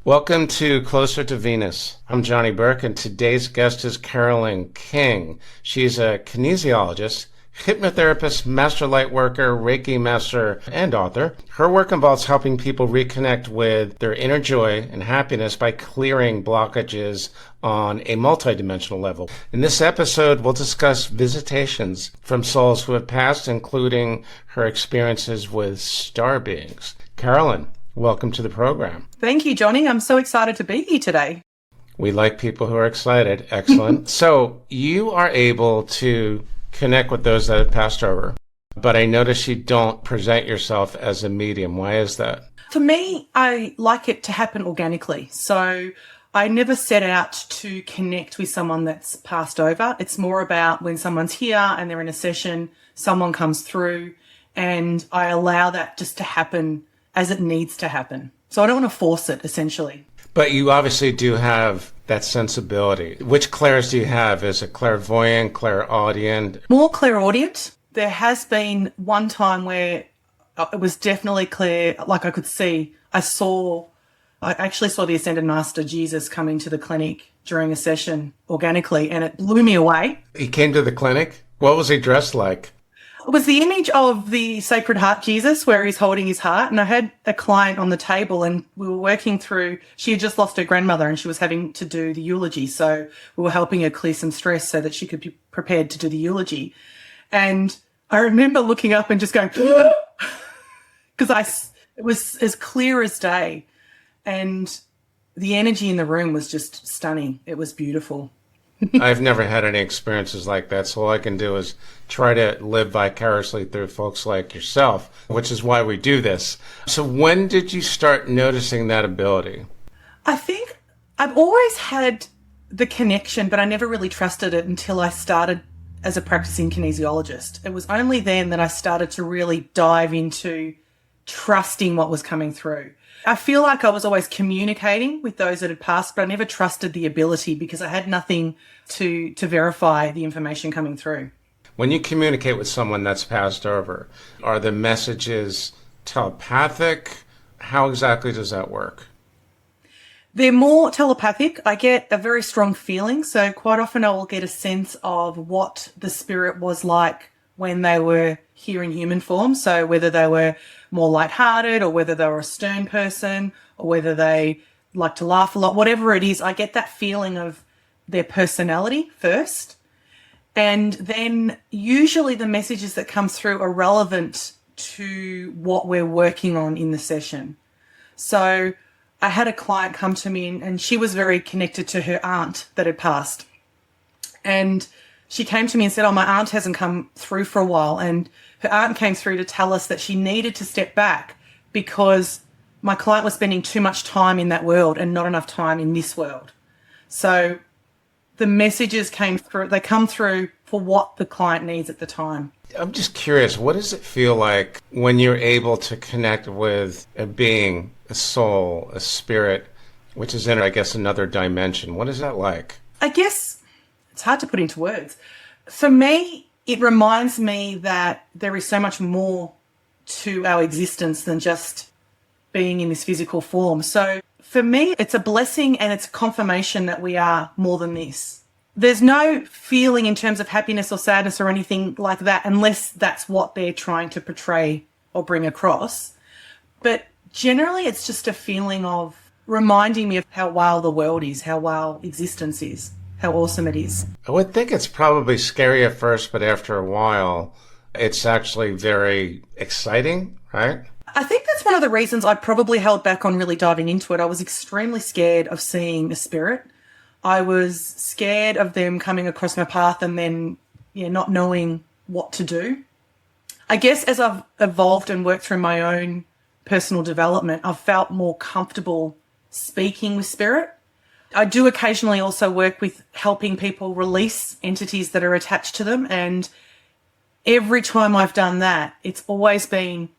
Welcome to Closer to Venus. I'm Johnny Burke, and today's guest is Carolyn King. She's a kinesiologist, hypnotherapist, master lightworker, Reiki master, and author. Her work involves helping people reconnect with their inner joy and happiness by clearing blockages on a multidimensional level. In this episode, we'll discuss visitations from souls who have passed, including her experiences with star beings. Carolyn, welcome to the program. Thank you, Johnny. I'm so excited to be here today. We like people who are excited. Excellent. So you are able to connect with those that have passed over, but I notice you don't present yourself as a medium. Why is that? For me, I like it to happen organically. So I never set out to connect with someone that's passed over. It's more about when someone's here and they're in a session, someone comes through, and I allow that just to happen as it needs to happen. So I don't want to force it, essentially. But you obviously do have that sensibility. Which clairs do you have? Is it clairvoyant, clairaudient? More clairaudient. There has been one time where it was definitely clear, like I could see. I actually saw the Ascended Master Jesus come into the clinic during a session organically, and it blew me away. He came to the clinic? What was he dressed like? It was the image of the Sacred Heart Jesus where he's holding his heart. And I had a client on the table and we were working through, she had just lost her grandmother and she was having to do the eulogy. So we were helping her clear some stress so that she could be prepared to do the eulogy. And I remember looking up and just going, because it was as clear as day. And the energy in the room was just stunning. It was beautiful. I've never had any experiences like that, so all I can do is try to live vicariously through folks like yourself, which is why we do this. So when did you start noticing that ability? I think I've always had the connection, but I never really trusted it until I started as a practicing kinesiologist. It was only then that I started to really dive into trusting what was coming through. I feel like I was always communicating with those that had passed, but I never trusted the ability because I had nothing to verify the information coming through. When you communicate with someone that's passed over, are the messages telepathic? How exactly does that work? They're more telepathic. I get a very strong feeling. So quite often I will get a sense of what the spirit was like when they were here in human form. So whether they were more lighthearted or whether they were a stern person or whether they like to laugh a lot, whatever it is, I get that feeling of their personality first. And then usually the messages that come through are relevant to what we're working on in the session. So I had a client come to me and she was very connected to her aunt that had passed. And she came to me and said, my aunt hasn't come through for a while. And her aunt came through to tell us that she needed to step back because my client was spending too much time in that world and not enough time in this world. So the messages came through, they come through for what the client needs at the time. I'm just curious, what does it feel like when you're able to connect with a being, a soul, a spirit, which is in, I guess, another dimension? What is that like? I guess it's hard to put into words. For me, it reminds me that there is so much more to our existence than just being in this physical form. So for me, it's a blessing and it's a confirmation that we are more than this. There's no feeling in terms of happiness or sadness or anything like that unless that's what they're trying to portray or bring across. But generally, it's just a feeling of reminding me of how wild the world is, how wild existence is, how awesome it is. I would think it's probably scary at first, but after a while, it's actually very exciting, right? I think that's one of the reasons I probably held back on really diving into it. I was extremely scared of seeing a spirit. I was scared of them coming across my path and then not knowing what to do. I guess as I've evolved and worked through my own personal development, I've felt more comfortable speaking with spirit. I do occasionally also work with helping people release entities that are attached to them. And every time I've done that, it's always been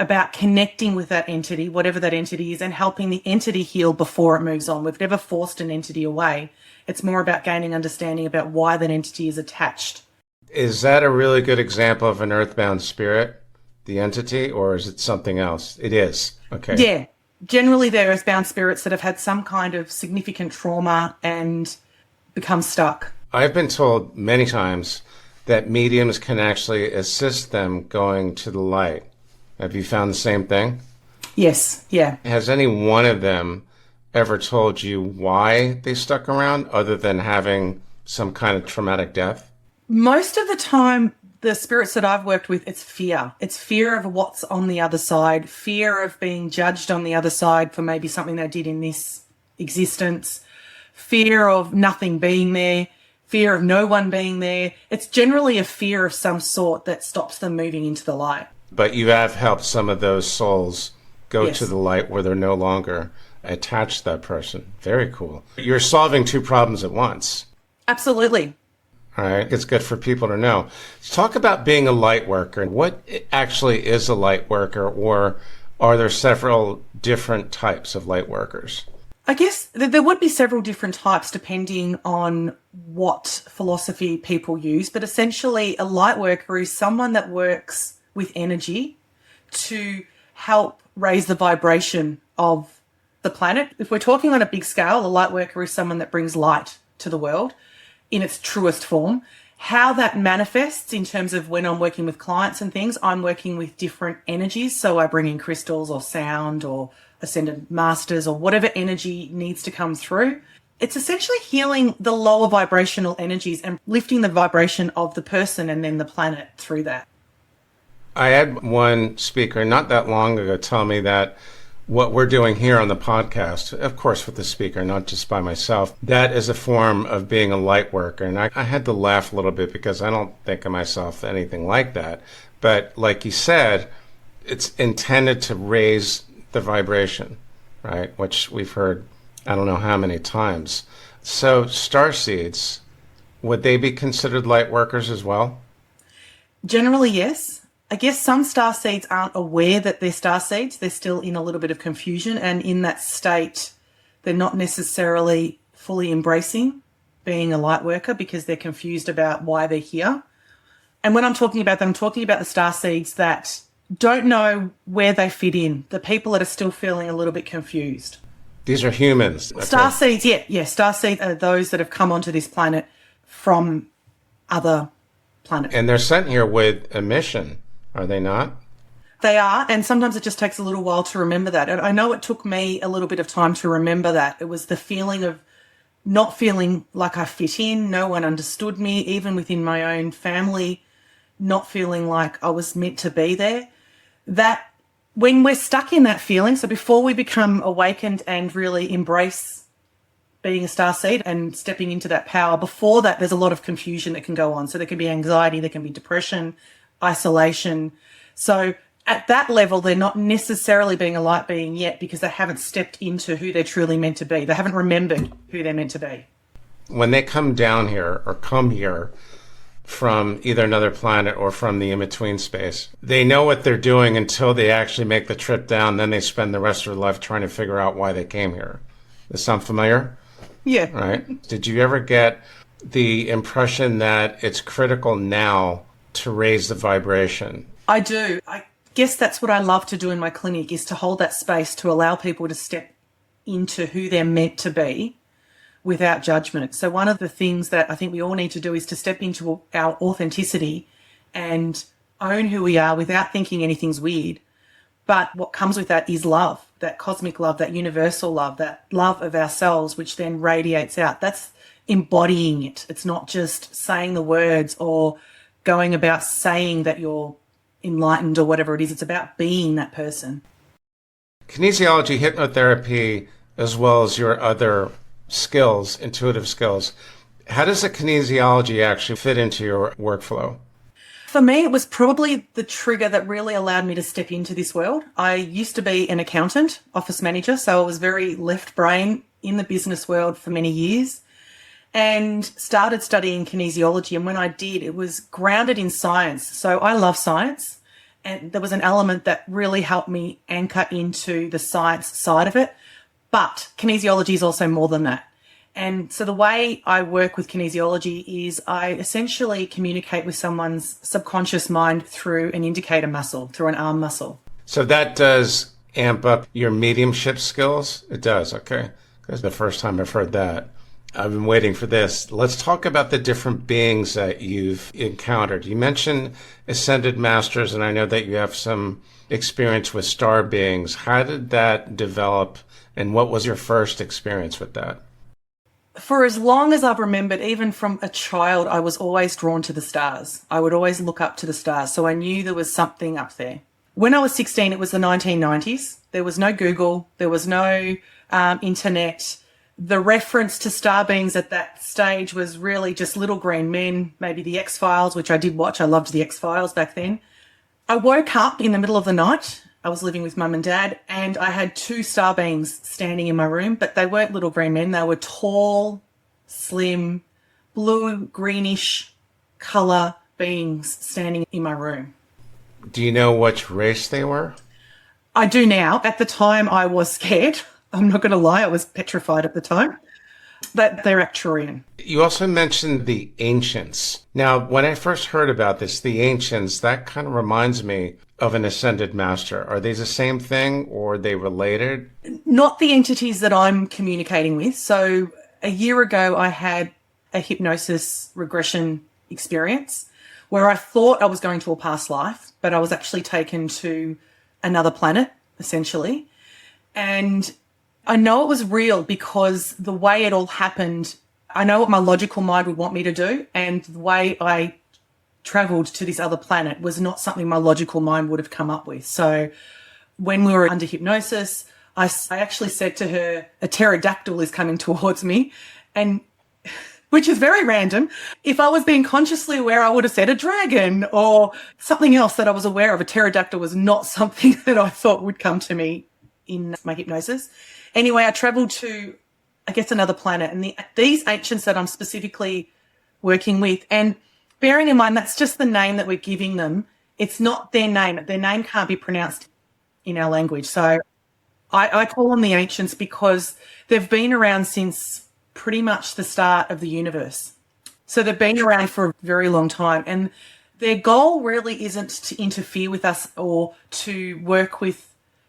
about connecting with that entity, whatever that entity is, and helping the entity heal before it moves on. We've never forced an entity away. It's more about gaining understanding about why that entity is attached. Is that a really good example of an earthbound spirit, the entity, or is it something else? It is. Okay. Yeah. Generally, they're earthbound spirits that have had some kind of significant trauma and become stuck. I've been told many times that mediums can actually assist them going to the light. Have you found the same thing? Yes, yeah. Has any one of them ever told you why they stuck around other than having some kind of traumatic death? Most of the time, the spirits that I've worked with, it's fear. It's fear of what's on the other side, fear of being judged on the other side for maybe something they did in this existence, fear of nothing being there, fear of no one being there. It's generally a fear of some sort that stops them moving into the light. But you have helped some of those souls go Yes. to the light where they're no longer attached to that person. Very cool. You're solving two problems at once. Absolutely. All right. It's good for people to know. Talk about being a light worker. What actually is a light worker, or are there several different types of light workers? I guess there would be several different types depending on what philosophy people use, but essentially a light worker is someone that works with energy to help raise the vibration of the planet. If we're talking on a big scale, a light worker is someone that brings light to the world in its truest form. How that manifests in terms of when I'm working with clients and things, I'm working with different energies. So I bring in crystals or sound or ascended masters or whatever energy needs to come through. It's essentially healing the lower vibrational energies and lifting the vibration of the person and then the planet through that. I had one speaker not that long ago tell me that what we're doing here on the podcast, of course with the speaker, not just by myself, that is a form of being a light worker. And I had to laugh a little bit because I don't think of myself anything like that. But like you said, it's intended to raise the vibration, right? Which we've heard I don't know how many times. So starseeds, would they be considered light workers as well? Generally, yes. I guess some starseeds aren't aware that they're starseeds. They're still in a little bit of confusion, and in that state, they're not necessarily fully embracing being a light worker because they're confused about why they're here. And when I'm talking about them, I'm talking about the starseeds that don't know where they fit in, the people that are still feeling a little bit confused. These are humans. Starseeds, yeah. Starseeds are those that have come onto this planet from other planets. And they're sent here with a mission, are they not? They are, and sometimes it just takes a little while to remember that. And I know it took me a little bit of time to remember that. It was the feeling of not feeling like I fit in, no one understood me, even within my own family, not feeling like I was meant to be there. That when we're stuck in that feeling, so before we become awakened and really embrace being a starseed and stepping into that power, before that there's a lot of confusion that can go on. So there can be anxiety, there can be depression, isolation. So at that level, they're not necessarily being a light being yet because they haven't stepped into who they're truly meant to be. They haven't remembered who they're meant to be. When they come down here or come here from either another planet or from the in-between space, they know what they're doing until they actually make the trip down. Then they spend the rest of their life trying to figure out why they came here. Does that sound familiar? Yeah. Right? Did you ever get the impression that it's critical now to raise the vibration? I do. I guess that's what I love to do in my clinic, is to hold that space to allow people to step into who they're meant to be without judgment. So one of the things that I think we all need to do is to step into our authenticity and own who we are without thinking anything's weird. But what comes with that is love, that cosmic love, that universal love, that love of ourselves, which then radiates out. That's embodying it. It's not just saying the words or going about saying that you're enlightened or whatever it is. It's about being that person. Kinesiology, hypnotherapy, as well as your other skills, intuitive skills. How does the kinesiology actually fit into your workflow? For me, it was probably the trigger that really allowed me to step into this world. I used to be an accountant, office manager, so I was very left brain in the business world for many years and started studying kinesiology. And when I did, it was grounded in science. So I love science, and there was an element that really helped me anchor into the science side of it. But kinesiology is also more than that. And so the way I work with kinesiology is I essentially communicate with someone's subconscious mind through an indicator muscle, through an arm muscle. So that does amp up your mediumship skills? It does, okay. That's the first time I've heard that. I've been waiting for this. Let's talk about the different beings that you've encountered. You mentioned ascended masters, and I know that you have some experience with star beings. How did that develop, and what was your first experience with that? For as long as I've remembered, even from a child, I was always drawn to the stars. I would always look up to the stars, so I knew there was something up there. When I was 16, it was the 1990s. There was no Google. There was no internet. The reference to star beings at that stage was really just Little Green Men, maybe the X-Files, which I did watch. I loved the X-Files back then. I woke up in the middle of the night. I was living with Mum and Dad, and I had two star beings standing in my room, but they weren't little green men. They were tall, slim, blue, greenish colour beings standing in my room. Do you know which race they were? I do now. At the time, I was scared. I'm not going to lie. I was petrified at the time. But they're Arcturian. You also mentioned the ancients. Now, when I first heard about this, the ancients, that kind of reminds me of an ascended master. Are they the same thing, or are they related? Not the entities that I'm communicating with. So a year ago, I had a hypnosis regression experience where I thought I was going to a past life, but I was actually taken to another planet, essentially. And I know it was real because the way it all happened, I know what my logical mind would want me to do, and the way I travelled to this other planet was not something my logical mind would have come up with. So when we were under hypnosis, I actually said to her, a pterodactyl is coming towards me, and which is very random. If I was being consciously aware, I would have said a dragon or something else that I was aware of. A pterodactyl was not something that I thought would come to me in my hypnosis. Anyway, I travelled to, I guess, another planet, and these ancients that I'm specifically working with, and bearing in mind that's just the name that we're giving them, it's not their name. Their name can't be pronounced in our language. So I call them the ancients because they've been around since pretty much the start of the universe. So they've been around for a very long time, and their goal really isn't to interfere with us or to work with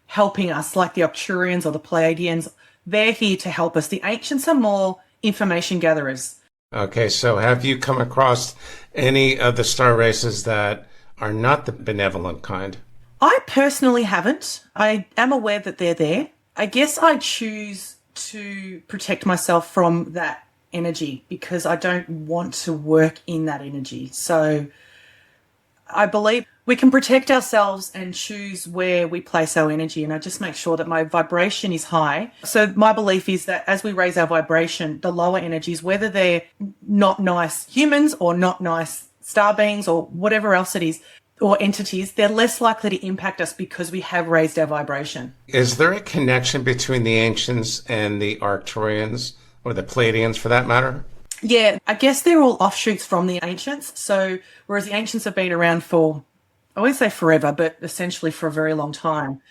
helping us like the Arcturians or the Pleiadians. They're here to help us. The ancients are more information gatherers. Okay, so have you come across any of the star races that are not the benevolent kind? I personally haven't. I am aware that they're there. I guess I choose to protect myself from that energy because I don't want to work in that energy. So I believe we can protect ourselves and choose where we place our energy. And I just make sure that my vibration is high. So my belief is that as we raise our vibration, the lower energies, whether they're not nice humans or not nice star beings or whatever else it is, or entities, they're less likely to impact us because we have raised our vibration. Is there a connection between the ancients and the Arcturians, or the Pleiadians for that matter? Yeah, I guess they're all offshoots from the ancients. So whereas the ancients have been around for, I won't say forever, but essentially for a very long time,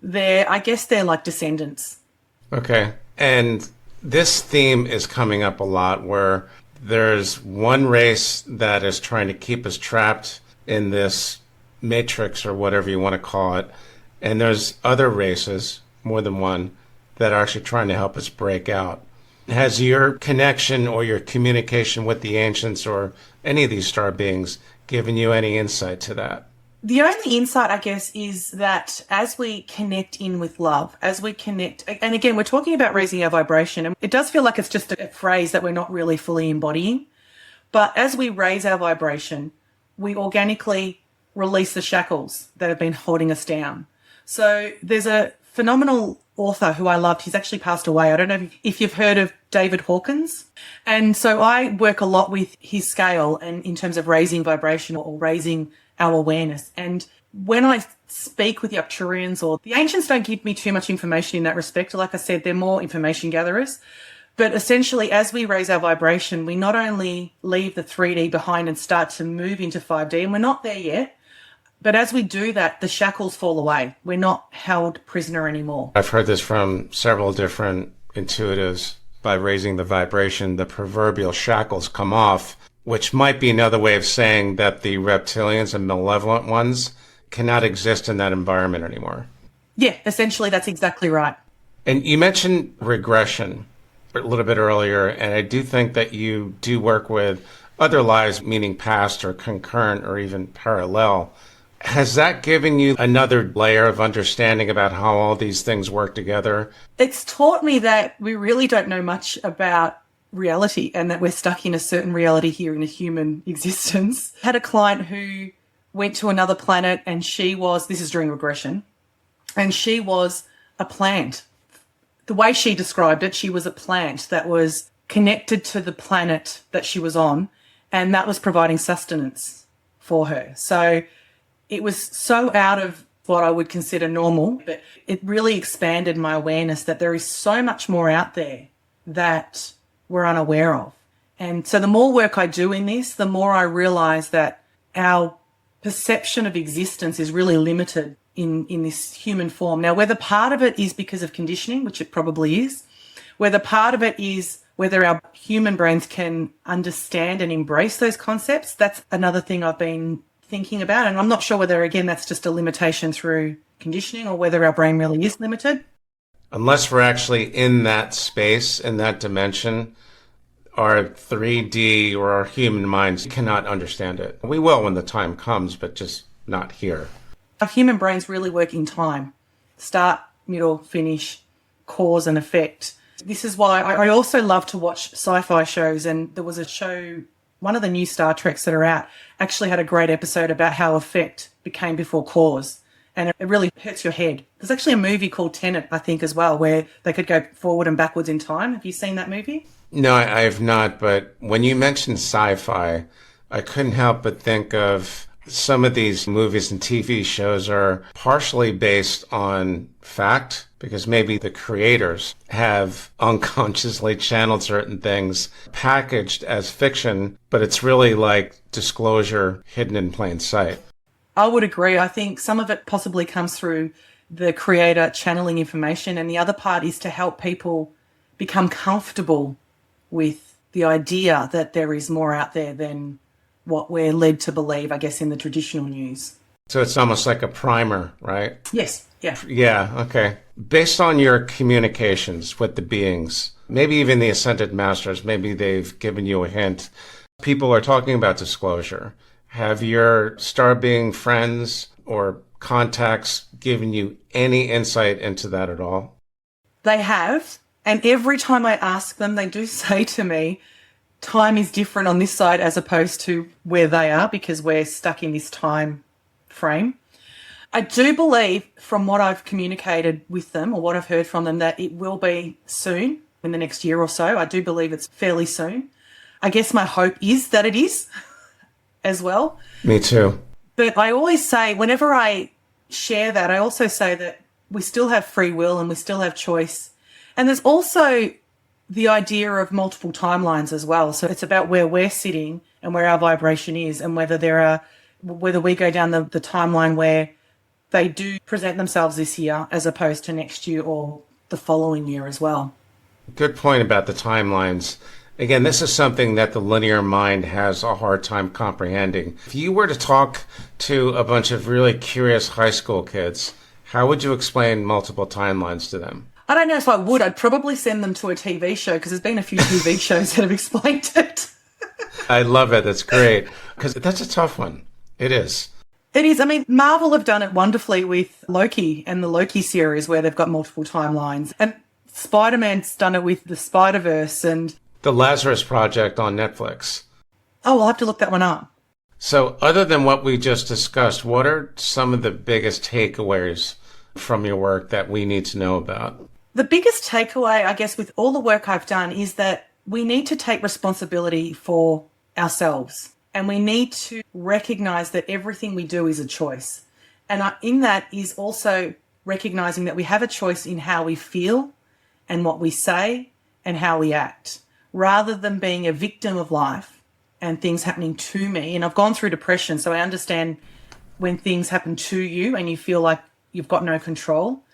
I guess they're like descendants. Okay. And this theme is coming up a lot where there's one race that is trying to keep us trapped in this matrix or whatever you want to call it. And there's other races, more than one, that are actually trying to help us break out. Has your connection or your communication with the ancients or any of these star beings given you any insight to that? The only insight, I guess, is that as we connect in with love, as we connect, and again, we're talking about raising our vibration, and it does feel like it's just a phrase that we're not really fully embodying. But as we raise our vibration, we organically release the shackles that have been holding us down. So there's a phenomenal author who I loved. He's actually passed away. I don't know if you've heard of David Hawkins. And so I work a lot with his scale and in terms of raising vibration or raising our awareness. And when I speak with the Arcturians or the ancients don't give me too much information in that respect. Like I said, they're more information gatherers. But essentially, as we raise our vibration, we not only leave the 3D behind and start to move into 5D, and we're not there yet, but as we do that, the shackles fall away. We're not held prisoner anymore. I've heard this from several different intuitives. By raising the vibration, the proverbial shackles come off, which might be another way of saying that the reptilians and malevolent ones cannot exist in that environment anymore. Yeah, essentially that's exactly right. And you mentioned regression a little bit earlier, and I do think that you do work with other lives, meaning past or concurrent or even parallel. Has that given you another layer of understanding about how all these things work together? It's taught me that we really don't know much about reality and that we're stuck in a certain reality here in a human existence. I had a client who went to another planet and this is during regression, and she was a plant. The way she described it, she was a plant that was connected to the planet that she was on, and that was providing sustenance for her. So it was so out of what I would consider normal, but it really expanded my awareness that there is so much more out there that we're unaware of. And so the more work I do in this, the more I realize that our perception of existence is really limited in this human form. Now, whether part of it is because of conditioning, which it probably is, whether part of it is whether our human brains can understand and embrace those concepts, that's another thing I've been thinking about. And I'm not sure whether, again, that's just a limitation through conditioning or whether our brain really is limited. Unless we're actually in that space, in that dimension, our 3D or our human minds cannot understand it. We will when the time comes, but just not here. Our human brains really work in time. Start, middle, finish, cause and effect. This is why I also love to watch sci-fi shows, and there was a show, one of the new Star Treks that are out, actually had a great episode about how effect became before cause. And it really hurts your head. There's actually a movie called Tenet, I think, as well, where they could go forward and backwards in time. Have you seen that movie? No, I have not. But when you mentioned sci-fi, I couldn't help but think of some of these movies and TV shows are partially based on fact, because maybe the creators have unconsciously channeled certain things packaged as fiction, but it's really like disclosure hidden in plain sight. I would agree. I think some of it possibly comes through the creator channeling information, and the other part is to help people become comfortable with the idea that there is more out there than what we're led to believe, I guess, in the traditional news. So it's almost like a primer, right? Yes, yeah. Yeah, okay. Based on your communications with the beings, maybe even the ascended masters, maybe they've given you a hint. People are talking about disclosure. Have your star being friends or contacts given you any insight into that at all? They have. And every time I ask them, they do say to me, time is different on this side as opposed to where they are, because we're stuck in this time frame. I do believe, from what I've communicated with them or what I've heard from them, that it will be soon, in the next year or so. I do believe it's fairly soon. I guess my hope is that it is as well. Me too. But I always say, whenever I share that, I also say that we still have free will and we still have choice. And there's also the idea of multiple timelines as well. So it's about where we're sitting and where our vibration is, and whether we go down the timeline where they do present themselves this year as opposed to next year or the following year as well. Good point about the timelines. Again, this is something that the linear mind has a hard time comprehending. If you were to talk to a bunch of really curious high school kids, how would you explain multiple timelines to them? I don't know if I would. I'd probably send them to a TV show, because there's been a few TV shows that have explained it. I love it. That's great. Because that's a tough one. It is. It is. I mean, Marvel have done it wonderfully with Loki and the Loki series, where they've got multiple timelines. And Spider-Man's done it with the Spider-Verse and The Lazarus Project on Netflix. Oh, I'll have to look that one up. So other than what we just discussed, what are some of the biggest takeaways from your work that we need to know about? The biggest takeaway, I guess, with all the work I've done is that we need to take responsibility for ourselves, and we need to recognize that everything we do is a choice. And in that is also recognizing that we have a choice in how we feel and what we say and how we act, rather than being a victim of life and things happening to me. And I've gone through depression, so I understand when things happen to you and you feel like you've got no control,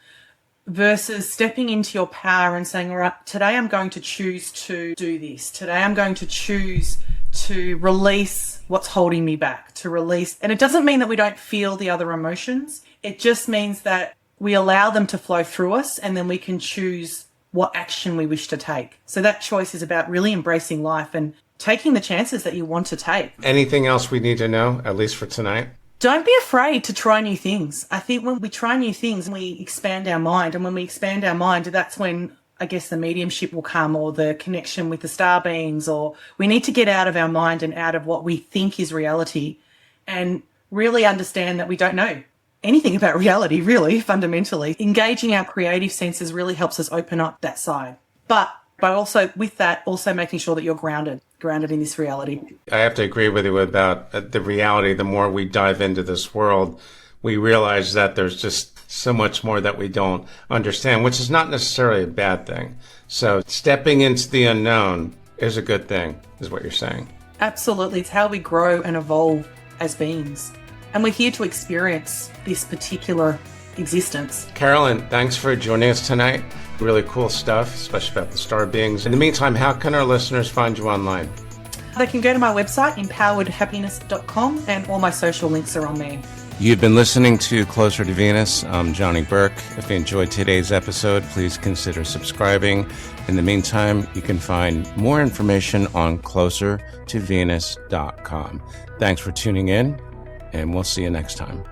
versus stepping into your power and saying, all right, today I'm going to choose to do this. Today I'm going to choose to release what's holding me back, to release. And it doesn't mean that we don't feel the other emotions. It just means that we allow them to flow through us, and then we can choose what action we wish to take. So that choice is about really embracing life and taking the chances that you want to take. Anything else we need to know, at least for tonight? Don't be afraid to try new things. I think when we try new things, we expand our mind. And when we expand our mind, that's when, I guess, the mediumship will come, or the connection with the star beings, or we need to get out of our mind and out of what we think is reality and really understand that we don't know anything about reality, really, fundamentally. Engaging our creative senses really helps us open up that side. But also, with that, also making sure that you're grounded in this reality. I have to agree with you about the reality. The more we dive into this world, we realize that there's just so much more that we don't understand, which is not necessarily a bad thing. So stepping into the unknown is a good thing, is what you're saying. Absolutely. It's how we grow and evolve as beings. And we're here to experience this particular existence. Carolyn, thanks for joining us tonight. Really cool stuff, especially about the star beings. In the meantime, how can our listeners find you online? They can go to my website, empoweredhappiness.com, and all my social links are on there. You've been listening to Closer to Venus. I'm Johnny Burke. If you enjoyed today's episode, please consider subscribing. In the meantime, you can find more information on closertovenus.com. Thanks for tuning in, and we'll see you next time.